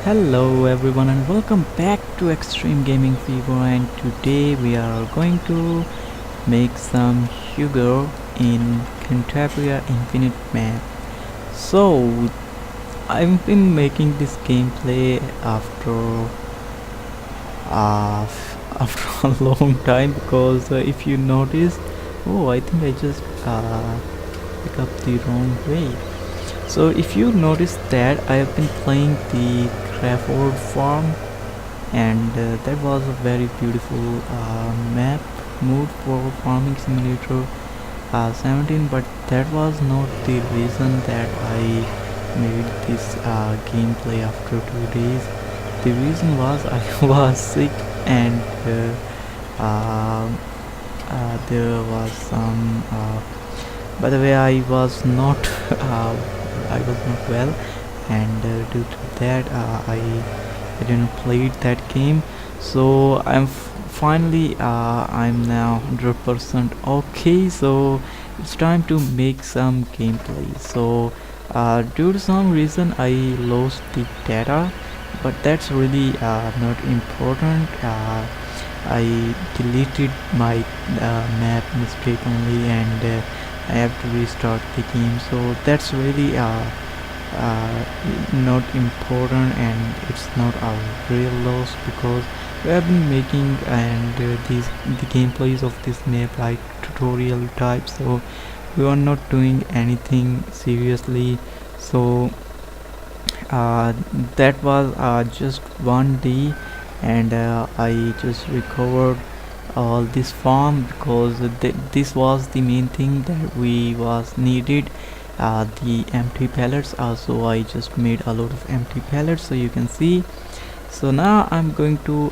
Hello everyone and welcome back to Extreme Gaming Fever, and today we are going to make some sugar in Cantabria Infinite map. So I've been making this gameplay after a long time because if you notice, oh, I think I just pick up the wrong way. So if you notice that I have been playing the Crawford farm, and that was a very beautiful map mode for farming simulator 17, but that was not the reason that I made this gameplay after 2 days. The reason was I was sick, and there was some by the way, I was not well, and due to that, I didn't play that game. So finally I'm now 100% okay. So it's time to make some gameplay. So due to some reason I lost the data, but that's really not important. I deleted my map mistakenly, and I have to restart the game, so that's really not important, and it's not a real loss because we have been making and the gameplays of this map like tutorial type, so we are not doing anything seriously. So that was just 1 day, and I just recovered all this farm because this was the main thing that we was needed, the empty pallets. Also I just made a lot of empty pallets, so you can see. So now I'm going to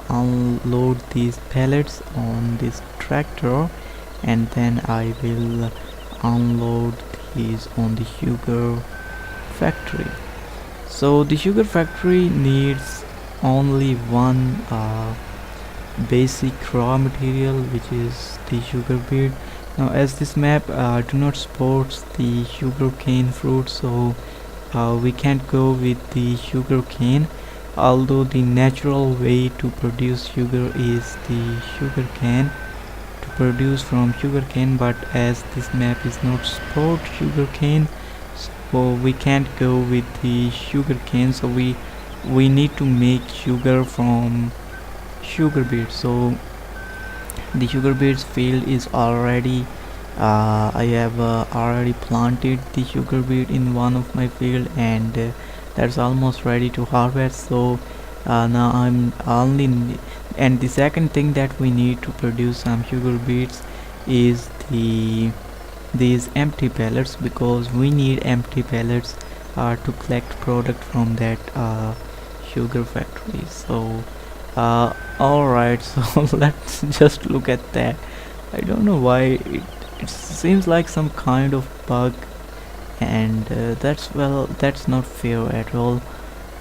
unload these pallets on this tractor, and then I will unload these on the sugar factory. So the sugar factory needs only one basic raw material, which is the sugar beet. Now as this map do not support the sugar cane fruit, so we can't go with the sugar cane, although the natural way to produce sugar is the sugar cane, to produce from sugar cane. But as this map is not support sugar cane, so we can't go with the sugar cane, so we need to make sugar from sugar beets. So the sugar beets field is already I have already planted the sugar beet in one of my field, and that's almost ready to harvest. So now I'm only and the second thing that we need to produce some sugar beets is these empty pellets, because we need empty pellets to collect product from that sugar factory. So alright, so let's just look at that. I don't know why it seems like some kind of bug, and that's not fair at all.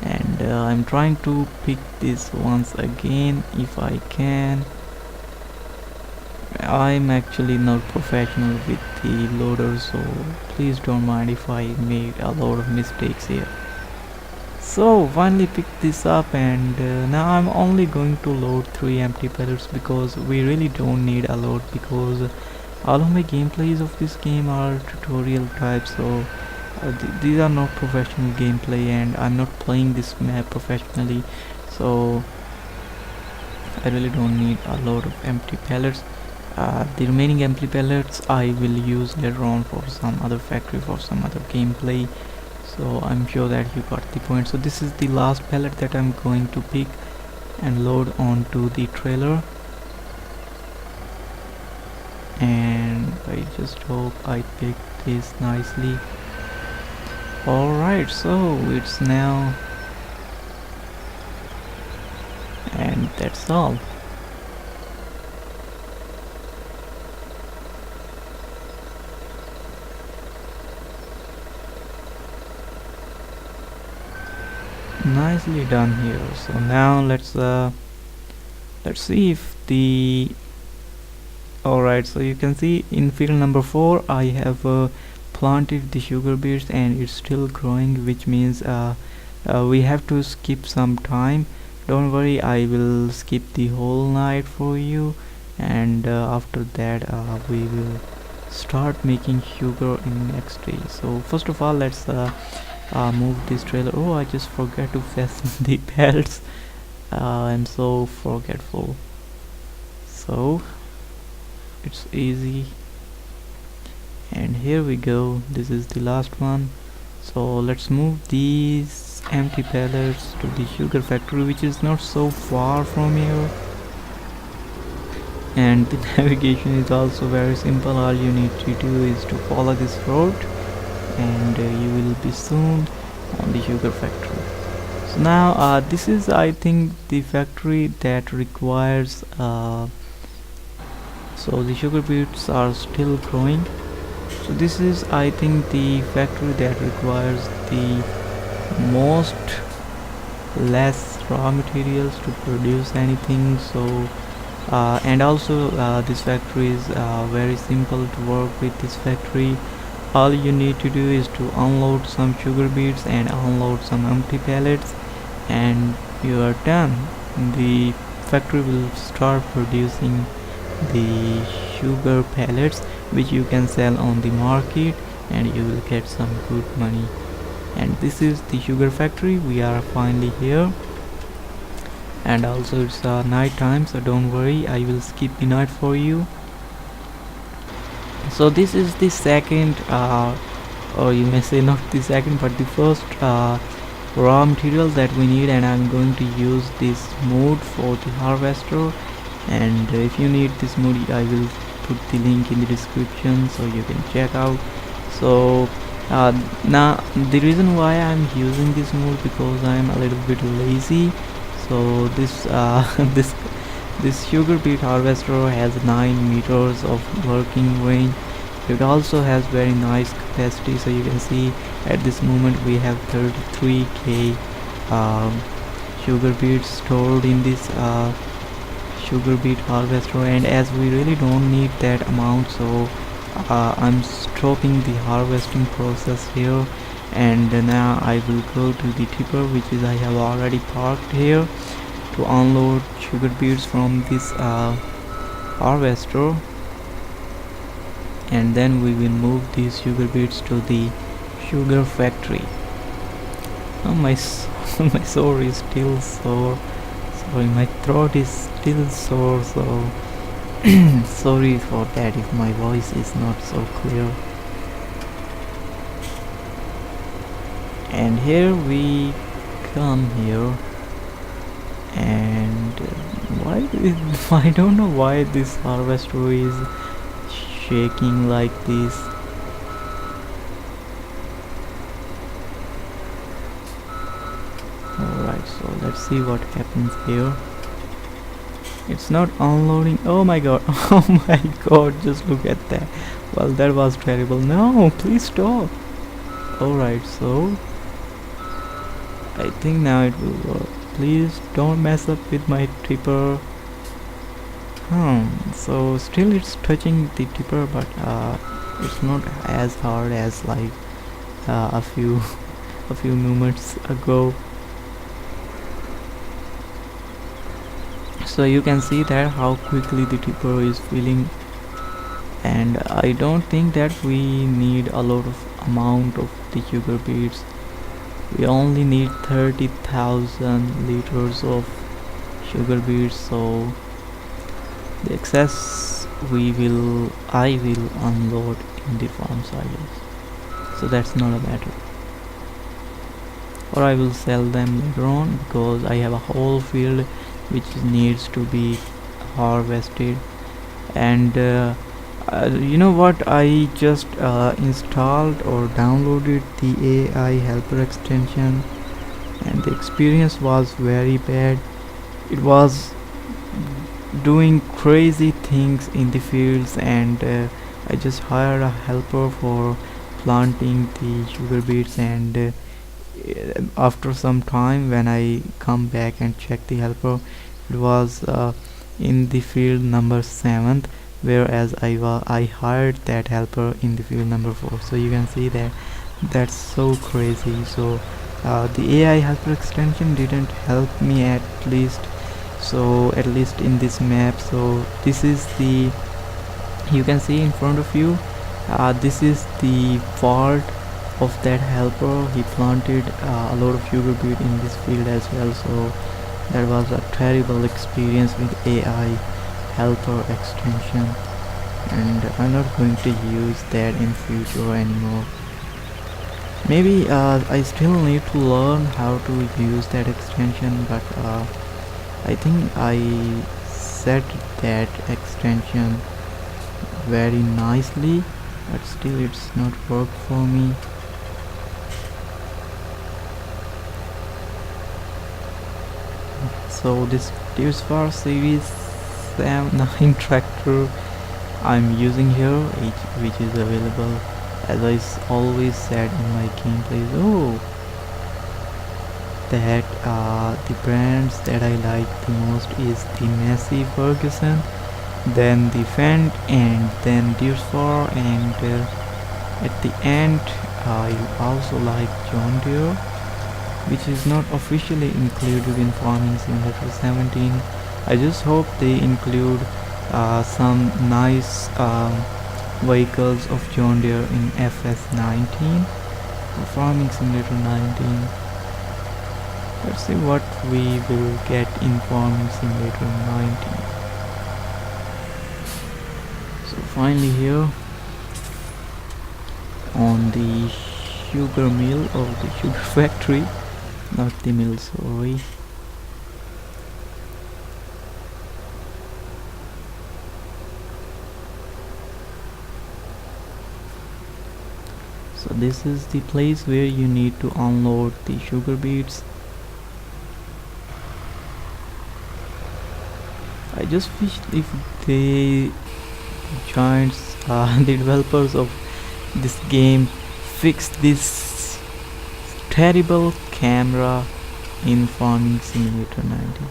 And I'm trying to pick this once again if I can. I'm actually not professional with the loader, so please don't mind if I made a lot of mistakes here. So finally picked this up, and now I'm only going to load 3 empty pellets because we really don't need a lot, because all of my gameplays of this game are tutorial type. So these are not professional gameplay, and I'm not playing this map professionally, so I really don't need a lot of empty pellets. The remaining empty pellets I will use later on for some other factory, for some other gameplay. So I'm sure that you got the point. So this is the last pallet that I'm going to pick and load onto the trailer, and I just hope I picked this nicely. Alright, so it's now, and that's all. Nicely done here. So now let's see if the alright, so you can see in field number 4 I have planted the sugar beets, and it's still growing, which means we have to skip some time. Don't worry, I will skip the whole night for you, and after that we will start making sugar in Xtreme. So first of all, let's move this trailer. Oh, I just forgot to fasten the belts. I'm so forgetful. So it's easy, and here we go. This is the last one. So let's move these empty pallets to the sugar factory, which is not so far from here, and the navigation is also very simple. All you need to do is to follow this road, and you will be soon on the sugar factory. So now this is, I think, the factory that requires so the sugar beets are still growing. So this is, I think, the factory that requires the most less raw materials to produce anything. So and also this factory is very simple to work with. This factory, all you need to do is to unload some sugar beets and unload some empty pallets, and you are done. The factory will start producing the sugar pellets, which you can sell on the market, and you will get some good money. And this is the sugar factory. We are finally here, and also it's night time, so don't worry, I will skip the night for you. So this is the second or you may say not the second, but the first raw material that we need, and I'm going to use this mode for the harvester. And if you need this mode, I will put the link in the description so you can check out. So now the reason why I'm using this mode, because I'm a little bit lazy. So this this sugar beet harvester has 9 meters of working range. It also has very nice capacity, so you can see at this moment we have 33k sugar beets stored in this sugar beet harvester, and as we really don't need that amount, so I'm stopping the harvesting process here, and now I will go to the tipper, which is I have already parked here, to unload sugar beets from this harvester, and then we will move these sugar beets to the sugar factory. Oh, my my sore is still sore. Sorry, my throat is still sore, so sorry for that if my voice is not so clear. And here we come here, and I don't know why this harvester is shaking like this. Alright, so let's see what happens here. It's not unloading. Oh my god. Oh my god, just look at that. Well, that was terrible. No, please stop. Alright, so I think now it will work. Please don't mess up with my tipper. So still it's touching the tipper, but it's not as hard as like a few moments ago. So you can see that how quickly the tipper is filling, and I don't think that we need a lot of amount of the sugar beets. We only need 30,000 liters of sugar beets, so the excess I will unload in the farm silos, so that's not a matter. Or I will sell them later on, because I have a whole field which needs to be harvested. And you know what, I just installed or downloaded the AI helper extension, and the experience was very bad. It was doing crazy things in the fields, and I just hired a helper for planting the sugar beets, and after some time when I come back and check the helper, it was in the field number 7th, whereas I hired that helper in the field number 4. So you can see that that's so crazy. So the AI helper extension didn't help me at least, so at least in this map. So this is the, you can see in front of you, this is the fault of that helper. He planted a lot of sugar beet in this field as well, so that was a terrible experience with AI helper extension, and I'm not going to use that in future anymore. Maybe I still need to learn how to use that extension, but I think I set that extension very nicely, but still it's not worked for me. So this is for series 9 tractor I'm using here, which is available, as I always said in my gameplays. Oh, that the brands that I like the most is the Massey Ferguson, then the Fendt, and then Deersfar, and at the end I also like John Deere, which is not officially included in Farming Simulator 17. I just hope they include some nice vehicles of John Deere in FS19 or Farming Simulator 19. Let's see what we will get in Farming Simulator 19. So finally here on the sugar mill or the sugar factory, not the mill, sorry. So this is the place where you need to unload the sugar beets. I just wish if the giants, the developers of this game, fix this terrible camera in Farming Simulator 19.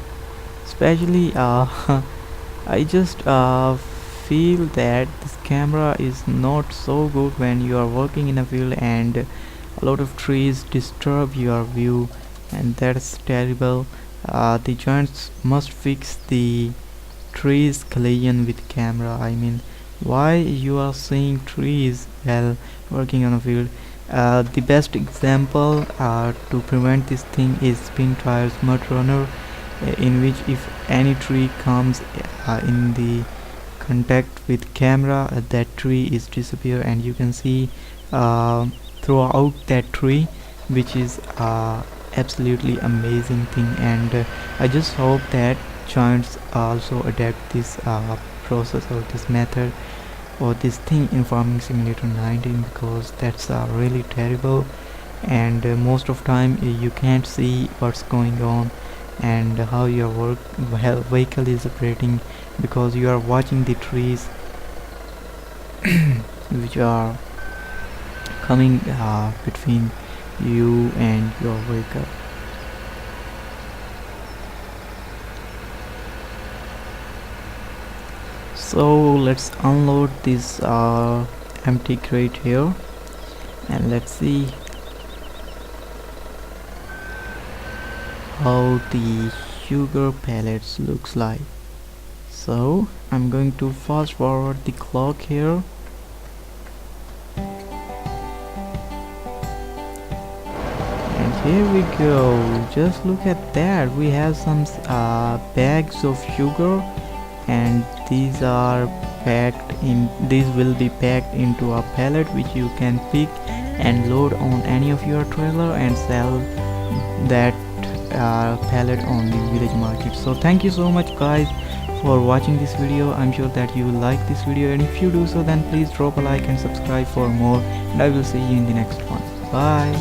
Especially I just feel that this camera is not so good when you are working in a field and a lot of trees disturb your view, and that's terrible. The giants must fix the trees collision with camera. I mean, why you are seeing trees while working on a field? The best example to prevent this thing is Spin Trials Mud Runner, in which if any tree comes in the contact with camera, that tree is disappear, and you can see throughout that tree, which is absolutely amazing thing. And I just hope that giants also adapt this process or this method or this thing in Farming Simulator 19, because that's really terrible, and most of time you can't see what's going on and how your vehicle is operating, because you are watching the trees which are coming between you and your vehicle. So let's unload this empty crate here, and let's see how the sugar pellets looks like. So I'm going to fast forward the clock here, and here we go. Just look at that, we have some bags of sugar, and these are packed in, these will be packed into a pallet which you can pick and load on any of your trailer and sell that pallet on the village market. So thank you so much guys for watching this video. I'm sure that you will like this video, and if you do so, then please drop a like and subscribe for more, and I will see you in the next one. Bye.